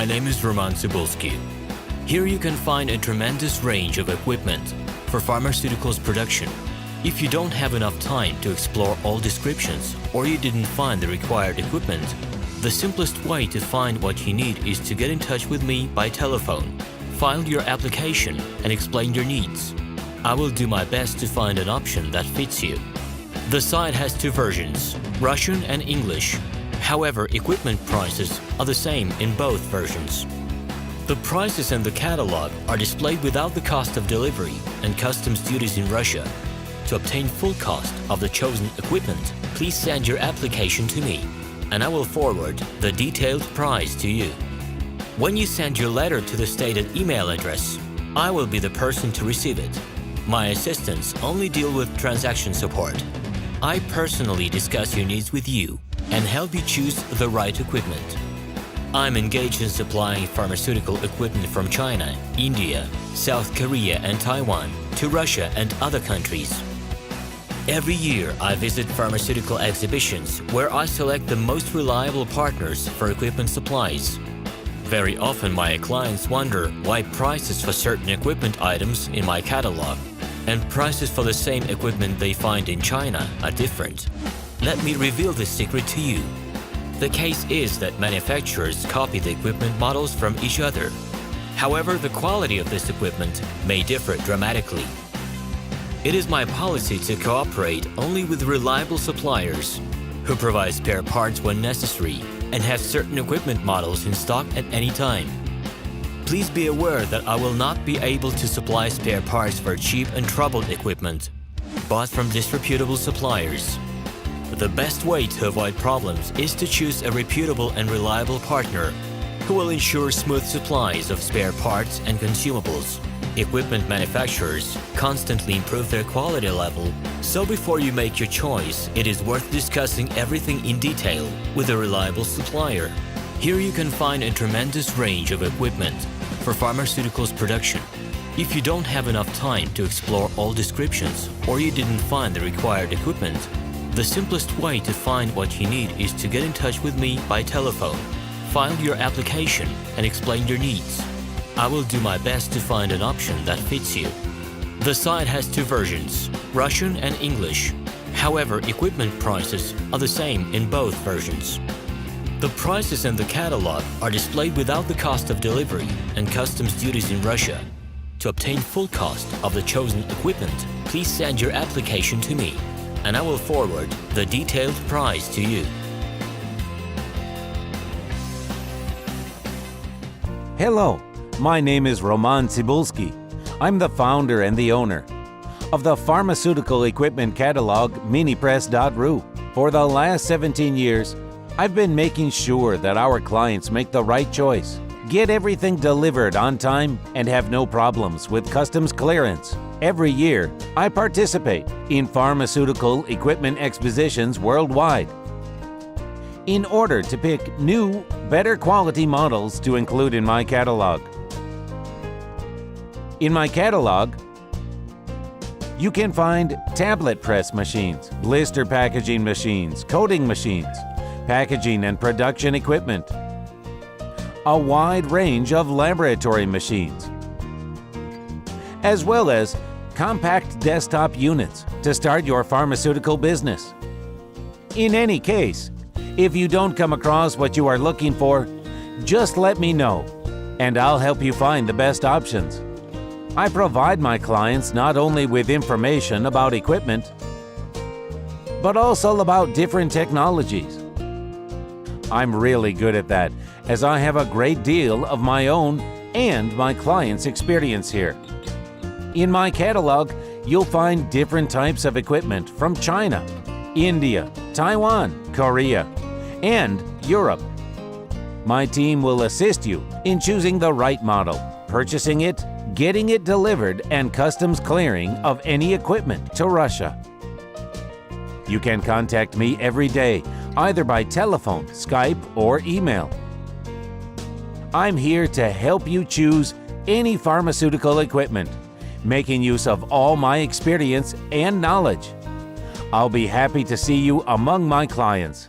My name is RomanTsibulsky. Here you can find a tremendous range of equipment for pharmaceuticals production. If you don't have enough time to explore all descriptions or you didn't find the required equipment, the simplest way to find what you need is to get in touch with me by telephone, file your application and explain your needs. I will do my best to find an option that fits you. The site has two versions, Russian and English. However, equipment prices are the same in both versions. The prices in the catalog are displayed without the cost of delivery and customs duties in Russia. To obtain full cost of the chosen equipment, please send your application to me, and I will forward the detailed price to you. When you send your letter to the stated email address, I will be the person to receive it. My assistants only deal with transaction support. I personally discuss your needs with you and help you choose the right equipment. I'm engaged in supplying pharmaceutical equipment from China, India, South Korea and Taiwan to Russia and other countries. Every year, I visit pharmaceutical exhibitions where I select the most reliable partners for equipment supplies. Very often, my clients wonder why prices for certain equipment items in my catalog and prices for the same equipment they find in China are different. Let me reveal this secret to you. The case is that manufacturers copy the equipment models from each other. However, the quality of this equipment may differ dramatically. It is my policy to cooperate only with reliable suppliers who provide spare parts when necessary and have certain equipment models in stock at any time. Please be aware that I will not be able to supply spare parts for cheap and troubled equipment bought from disreputable suppliers. The best way to avoid problems is to choose a reputable and reliable partner who will ensure smooth supplies of spare parts and consumables. Equipment manufacturers constantly improve their quality level, so before you make your choice, it is worth discussing everything in detail with a reliable supplier. Here you can find a tremendous range of equipment for pharmaceuticals production. If you don't have enough time to explore all descriptions or you didn't find the required equipment, the simplest way to find what you need is to get in touch with me by telephone, file your application and explain your needs. I will do my best to find an option that fits you. The site has two versions, Russian and English. However, equipment prices are the same in both versions. The prices in the catalog are displayed without the cost of delivery and customs duties in Russia. To obtain full cost of the chosen equipment, please send your application to me, and I will forward the detailed price to you. Hello, my name is RomanTsibulsky. I'm the founder and the owner of the pharmaceutical equipment catalog Minipress.ru. For the last 17 years, I've been making sure that our clients make the right choice, get everything delivered on time, and have no problems with customs clearance. Every year, I participate in pharmaceutical equipment expositions worldwide in order to pick new, better quality models to include in my catalog. In my catalog, you can find tablet press machines, blister packaging machines, coating machines, packaging and production equipment, a wide range of laboratory machines, as well as compact desktop units to start your pharmaceutical business. In any case, if you don't come across what you are looking for, just let me know, and I'll help you find the best options. I provide my clients not only with information about equipment, but also about different technologies. I'm really good at that, as I have a great deal of my own and my clients' experience here. In my catalog, you'll find different types of equipment from China, India, Taiwan, Korea, and Europe. My team will assist you in choosing the right model, purchasing it, getting it delivered, and customs clearing of any equipment to Russia. You can contact me every day, either by telephone, Skype, or email. I'm here to help you choose any pharmaceutical equipment, making use of all my experience and knowledge. I'll be happy to see you among my clients.